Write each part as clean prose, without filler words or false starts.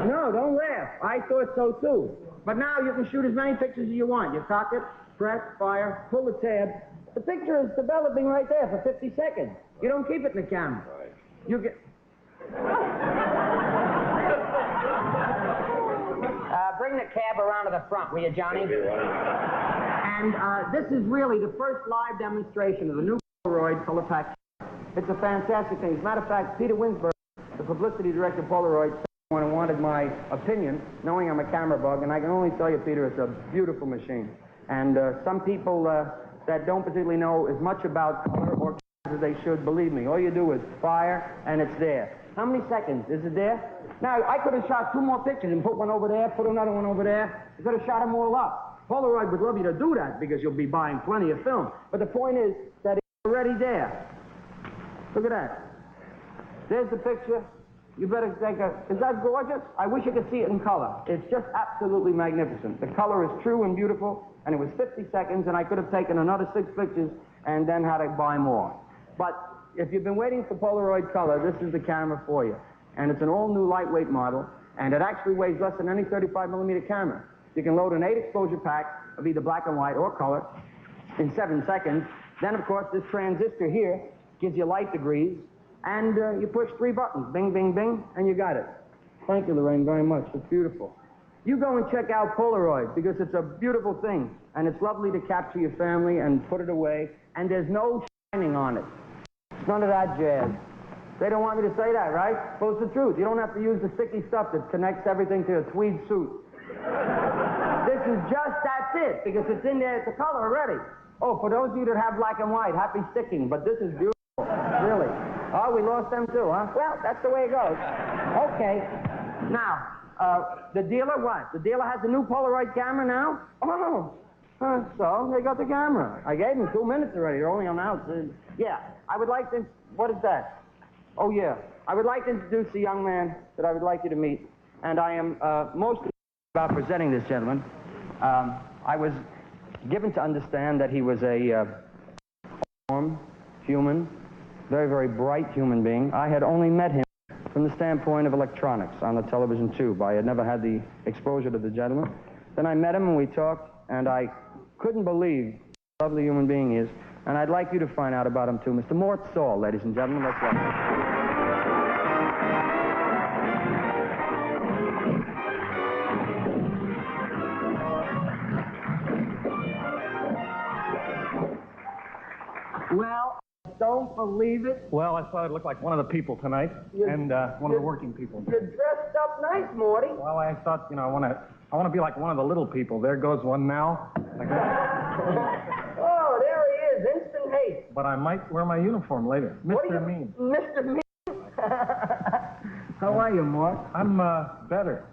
No, don't laugh. I thought so too. But now you can shoot as many pictures as you want. You cock it, press, fire, pull the tab. The picture is developing right there for 50 seconds. You don't keep it in the camera. Right. You get... Bring the cab around to the front, will you, Johnny? And this is really the first live demonstration of the new Polaroid color pack. It's a fantastic thing. As a matter of fact, Peter Winsberg, the publicity director of Polaroid, when I wanted my opinion, knowing I'm a camera bug, and I can only tell you, Peter, it's a beautiful machine. And some people that don't particularly know as much about color or as they should, believe me. All you do is fire, and it's there. How many seconds? Is it there? Now, I could have shot 2 more pictures and put one over there, put another one over there. I could have shot them all up. Polaroid would love you to do that because you'll be buying plenty of film. But the point is that it's already there. Look at that. There's the picture. You better take a... Is that gorgeous? I wish you could see it in color. It's just absolutely magnificent. The color is true and beautiful, and it was 50 seconds, and I could have taken another 6 pictures and then had to buy more. But if you've been waiting for Polaroid color, this is the camera for you. And it's an all-new lightweight model, and it actually weighs less than any 35mm camera. You can load an 8-exposure pack of either black and white or color in 7 seconds. Then, of course, this transistor here gives you light degrees, and you push 3 buttons, bing, bing, bing, and you got it. Thank you, Lorraine, very much. It's beautiful. You go and check out Polaroid, because it's a beautiful thing, and it's lovely to capture your family and put it away, and there's no shining on it. It's none of that jazz. They don't want me to say that, right? Well, it's the truth. You don't have to use the sticky stuff that connects everything to a tweed suit. This is just, that's it, because it's in there, it's a color already. Oh, for those of you that have black and white, happy sticking, but this is beautiful, really. Oh, we lost them too, huh? Well, that's the way it goes. Okay. Now, the dealer, what? The dealer has a new Polaroid camera now? Oh, so they got the camera. I gave him 2 minutes already. They're only on out. Yeah, I would like to, what is that? Oh, yeah. I would like to introduce a young man that I would like you to meet. And I am mostly about presenting this gentleman. I was given to understand that he was a warm, human, very, very bright human being. I had only met him from the standpoint of electronics on the television tube. I had never had the exposure to the gentleman. Then I met him and we talked, and I couldn't believe how lovely human being he is. And I'd like you to find out about him too. Mr. Mort Sahl, ladies and gentlemen, let's welcome. Well, I don't believe it. Well, I thought I'd look like one of the people tonight, and one of the working people. You're dressed up nice, Morty. Well, I thought, you know, I want to be like one of the little people. There goes one now. Oh, there he is, instant haste. But I might wear my uniform later. Mr. Mean. Mr. Mean. How are you, Mort? I'm better.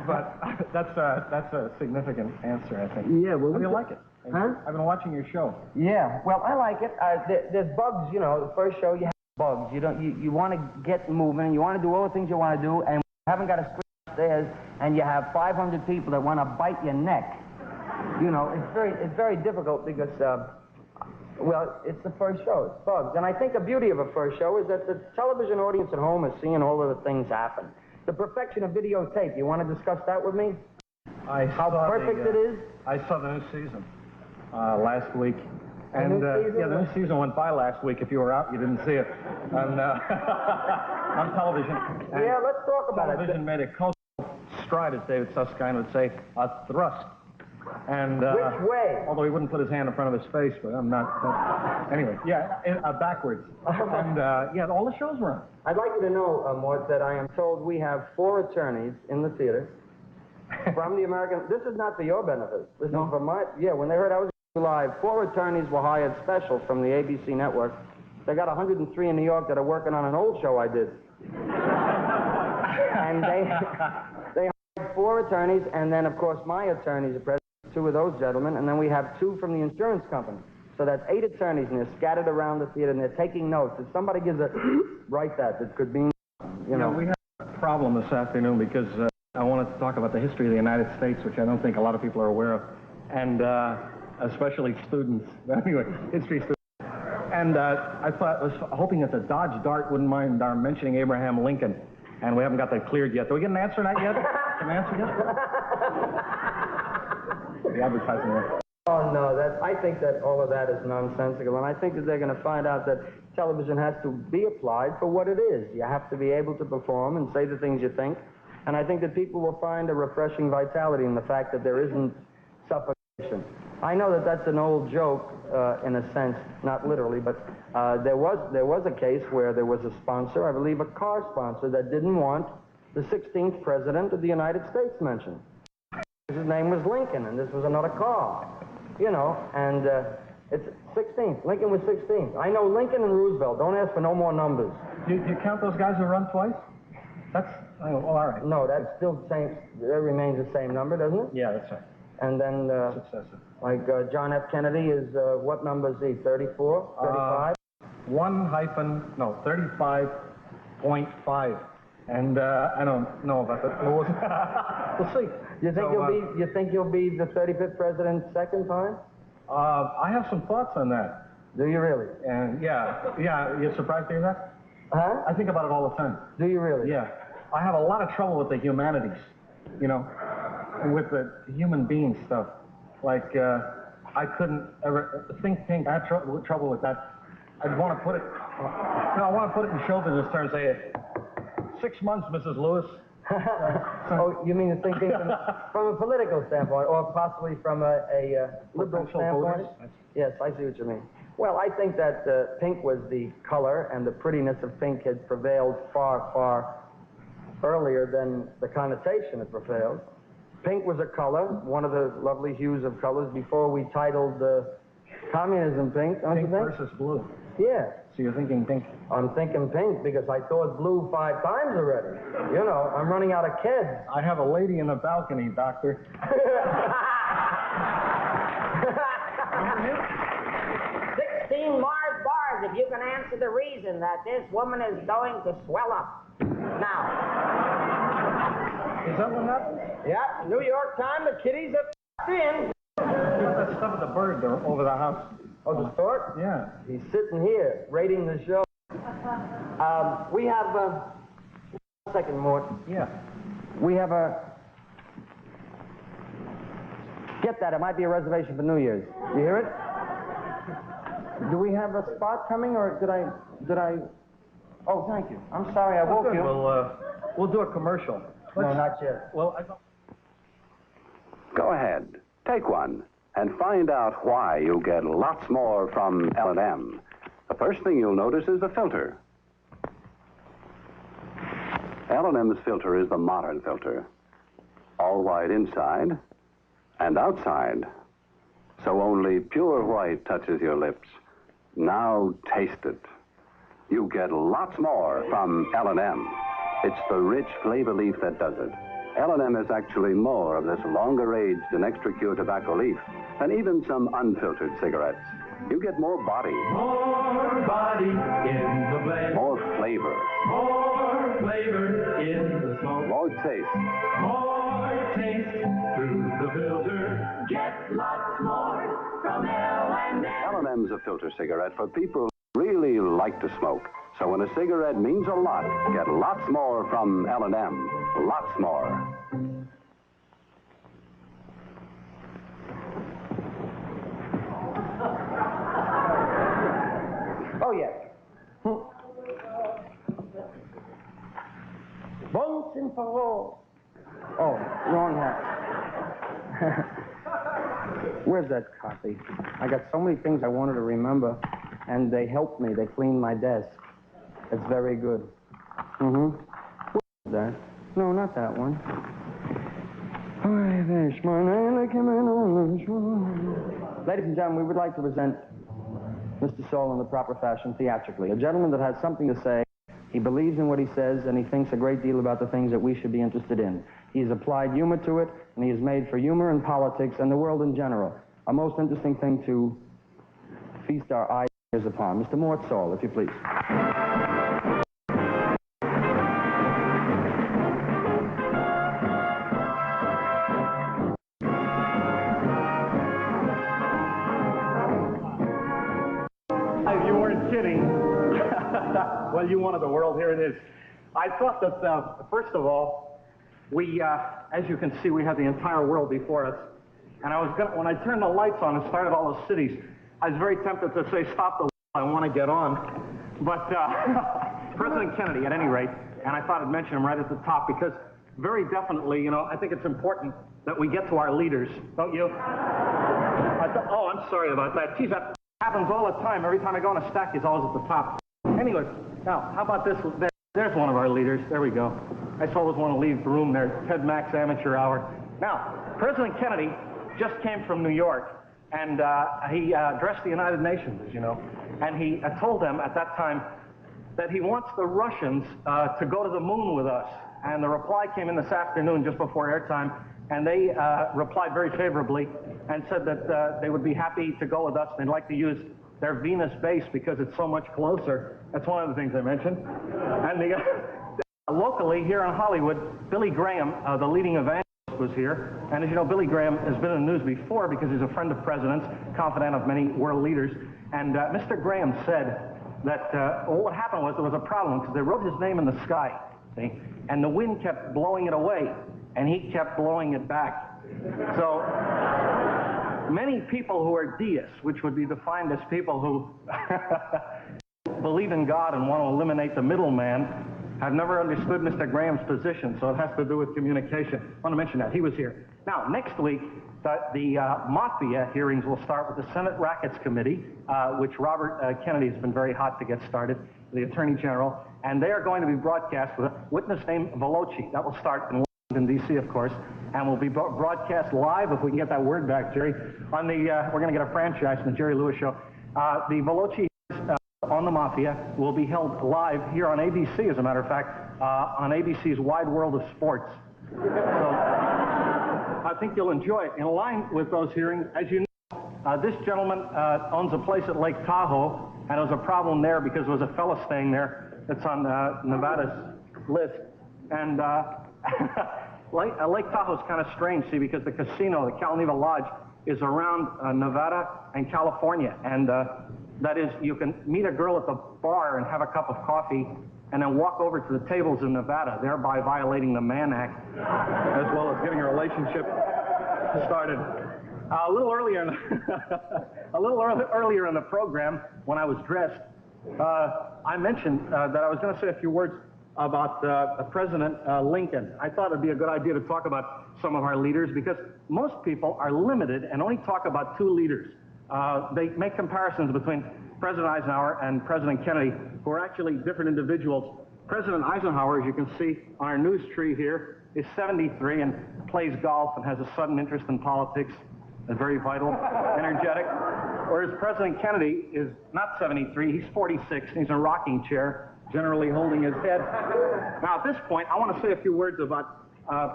But that's a significant answer, I think. Yeah, well, how do you like it? Huh? I've been watching your show. Yeah, well, I like it. There's bugs, you know. The first show, you have bugs. You want to get moving, and you want to do all the things you want to do, and you haven't got a sprint upstairs, and you have 500 people that want to bite your neck. You know, it's very difficult because, well, it's the first show. It's bugs. And I think the beauty of a first show is that the television audience at home is seeing all of the things happen. The perfection of videotape. You want to discuss that with me? How perfect it is? I saw the new season last week. And yeah, the new season went by last week. If you were out, you didn't see it on television. And yeah, let's talk about it. Television made a cultural stride, as David Susskind would say, a thrust. And which way? Although he wouldn't put his hand in front of his face, but I'm not. Anyway, yeah, backwards. And yeah, all the shows were on. I'd like you to know, Mort, that I am told we have 4 attorneys in the theater from the American. This is not for your benefit. This is for my. Yeah, when they heard I was live, 4 attorneys were hired special from the ABC network. They got 103 in New York that are working on an old show I did. And they hired 4 attorneys, and then of course my attorneys are present. 2 of those gentlemen, and then we have 2 from the insurance company. So that's 8 attorneys, and they're scattered around the theater, and they're taking notes. If somebody gives a write that, it could mean, you know. We have a problem this afternoon because I wanted to talk about the history of the United States, which I don't think a lot of people are aware of, and especially students. But anyway, history students. And I was hoping that the Dodge Dart wouldn't mind our mentioning Abraham Lincoln. and we haven't got that cleared yet. Do we get an answer on that yet? An answer yet? The advertising there. Oh, no, I think that all of that is nonsensical, and I think that they're going to find out that television has to be applied for what it is. You have to be able to perform and say the things you think, and I think that people will find a refreshing vitality in the fact that there isn't suffocation. I know that that's an old joke, in a sense, not literally, but there was a case where there was a sponsor, I believe a car sponsor, that didn't want the 16th president of the United States mentioned. His name was Lincoln, and this was another car, you know, and it's 16th. Lincoln was 16th. I know Lincoln and Roosevelt. Don't ask for no more numbers. Do you count those guys who run twice? That's, oh, all right. No, that's still the same, that remains the same number, doesn't it? Yeah, that's right. And then, like John F. Kennedy is, what number is he, 34, 35? 35.5. And I don't know about that. We'll see. You think you'll be the 35th president second time? I have some thoughts on that. Do you really? And yeah, you're surprised to hear that? Huh? I think about it all the time. Do you really? Yeah. I have a lot of trouble with the humanities, you know, and with the human being stuff. Like, I couldn't ever think Pink. I had trouble with that. I'd want to put it, I want to put it in show business terms, say, 6 months, Mrs. Lewis. Oh, you mean to think from a political standpoint, or possibly from a liberal standpoint? Yes, I see what you mean. Well, I think that pink was the color, and the prettiness of pink had prevailed far, far earlier than the connotation had prevailed. Pink was a color, one of the lovely hues of colors, before we titled communism pink, don't you think? Pink versus blue. Yeah. So you're thinking pink? I'm thinking pink because I thought blue 5 times already. You know, I'm running out of kids. I have a lady in the balcony, Doctor. 16 Mars bars if you can answer the reason that this woman is going to swell up. Now. Is that what happened? Yeah, New York Times, the kiddies are in. There's that stuff with the bird there over the house. Oh, the stork? Yeah. He's sitting here, rating the show. We have, 1 second, Mort. Yeah. We have get that, it might be a reservation for New Year's. You hear it? Do we have a spot coming, or did I, oh, thank you. I'm sorry, I woke you. We'll do a commercial. No, not yet. Well, I don't. Go ahead, take one, and find out why you'll get lots more from L&M. The first thing you'll notice is the filter. L&M's filter is the modern filter. All white inside and outside. So only pure white touches your lips. Now taste it. You get lots more from L&M. It's the rich flavor leaf that does it. L&M is actually more of this longer-aged and extra-pure tobacco leaf than even some unfiltered cigarettes. You get more body. More body in the blend. More flavor. More flavor in the smoke. More taste. More taste through the filter. Get lots more from L&M. L&M's a filter cigarette for people who really like to smoke. So when a cigarette means a lot, get lots more from L&M. Lots more. Oh, yes. Once and for all. Oh, wrong hat. Where's that copy? I got so many things I wanted to remember, and they helped me. They cleaned my desk. It's very good. Mm-hmm. Where's that? No, not that one. Ladies and gentlemen, we would like to present Mr. Sahl in the proper fashion, theatrically. A gentleman that has something to say. He believes in what he says, and he thinks a great deal about the things that we should be interested in. He has applied humor to it, and he is made for humor and politics and the world in general. A most interesting thing to feast our eyes upon. Mr. Mort Sahl, if you please. You weren't kidding. Well, you wanted the world. Here it is. I thought that, first of all, we, as you can see, we have the entire world before us. And when I turned the lights on and started all the cities, I was very tempted to say, stop the I want to get on. But President Kennedy, at any rate, and I thought I'd mention him right at the top because very definitely, you know, I think it's important that we get to our leaders, don't you? Oh, I'm sorry about that. Geez, that happens all the time. Every time I go on a stack, he's always at the top. Anyways, now, how about this? There's one of our leaders. There we go. I just always want to leave the room there. Ted Mack's amateur hour. Now, President Kennedy just came from New York, and he addressed the United Nations, as you know, and he told them at that time that he wants the Russians to go to the moon with us. And the reply came in this afternoon just before airtime, and they replied very favorably and said that they would be happy to go with us. They'd like to use their Venus base because it's so much closer. That's one of the things they mentioned. And locally here in Hollywood, Billy Graham, the leading evangelist, was here. And as you know, Billy Graham has been in the news before because he's a friend of presidents, confidant of many world leaders. And Mr. Graham said that what happened was there was a problem because they wrote his name in the sky, see? And the wind kept blowing it away, and he kept blowing it back. So many people who are deists, which would be defined as people who believe in God and want to eliminate the middleman, have never understood Mr. Graham's position, so it has to do with communication. I want to mention that. He was here. Now, next week, the Mafia hearings will start with the Senate Rackets Committee, which Robert Kennedy has been very hot to get started, the Attorney General, and they are going to be broadcast with a witness named Veloci. That will start in Washington, D.C., of course, and will be broadcast live, if we can get that word back, Jerry, on the, we're going to get a franchise from the Jerry Lewis Show. The Veloci on the Mafia will be held live here on ABC, as a matter of fact, on ABC's Wide World of Sports. So I think you'll enjoy it. In line with those hearings, as you know, this gentleman owns a place at Lake Tahoe, and there was a problem there because there was a fellow staying there that's on Nevada's list. And Lake Tahoe's kind of strange, see, because the casino, the Calneva Lodge, is around Nevada and California. And that is, you can meet a girl at the bar and have a cup of coffee and then walk over to the tables in Nevada, thereby violating the Mann Act, as well as getting a relationship started. A little earlier in the program, when I was dressed, I mentioned that I was going to say a few words about President Lincoln. I thought it'd be a good idea to talk about some of our leaders because most people are limited and only talk about two leaders. They make comparisons between President Eisenhower and President Kennedy, who are actually different individuals. President Eisenhower, as you can see on our news tree here, is 73 and plays golf and has a sudden interest in politics. Is very vital, energetic. Whereas President Kennedy is not 73, he's 46, and he's in a rocking chair, generally holding his head. Now, at this point, I want to say a few words about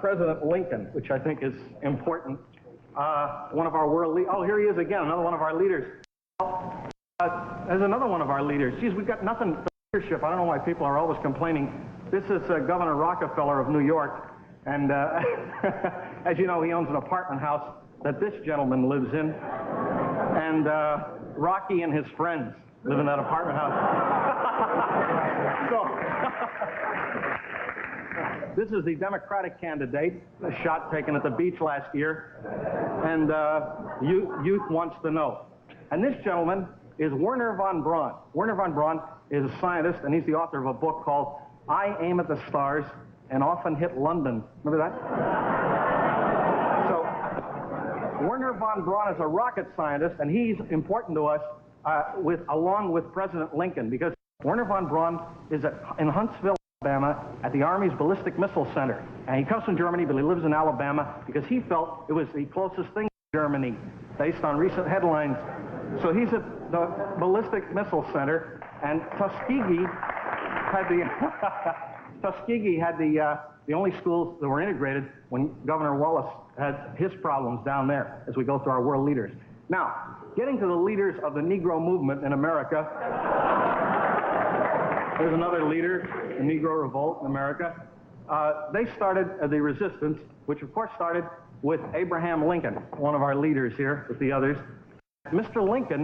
President Lincoln, which I think is important. One of our world leaders. Oh, here he is again, another one of our leaders. There's another one of our leaders. Geez, we've got nothing but leadership. I don't know why people are always complaining. This is Governor Rockefeller of New York, and as you know, he owns an apartment house that this gentleman lives in, and Rocky and his friends live in that apartment house. So, this is the Democratic candidate, a shot taken at the beach last year, and youth wants to know. And this gentleman is Wernher von Braun. Wernher von Braun is a scientist, and he's the author of a book called I Aim at the Stars and Often Hit London. Remember that? Wernher von Braun is a rocket scientist, and he's important to us along with President Lincoln, because Wernher von Braun is in Huntsville, Alabama, at the Army's Ballistic Missile Center. And he comes from Germany, but he lives in Alabama because he felt it was the closest thing to Germany, based on recent headlines. So he's at the Ballistic Missile Center, and Tuskegee had the only schools that were integrated when Governor Wallace had his problems down there, as we go through our world leaders. Now, getting to the leaders of the Negro movement in America, there's another leader, the Negro Revolt in America. They started the resistance, which of course started with Abraham Lincoln, one of our leaders here with the others. Mr. Lincoln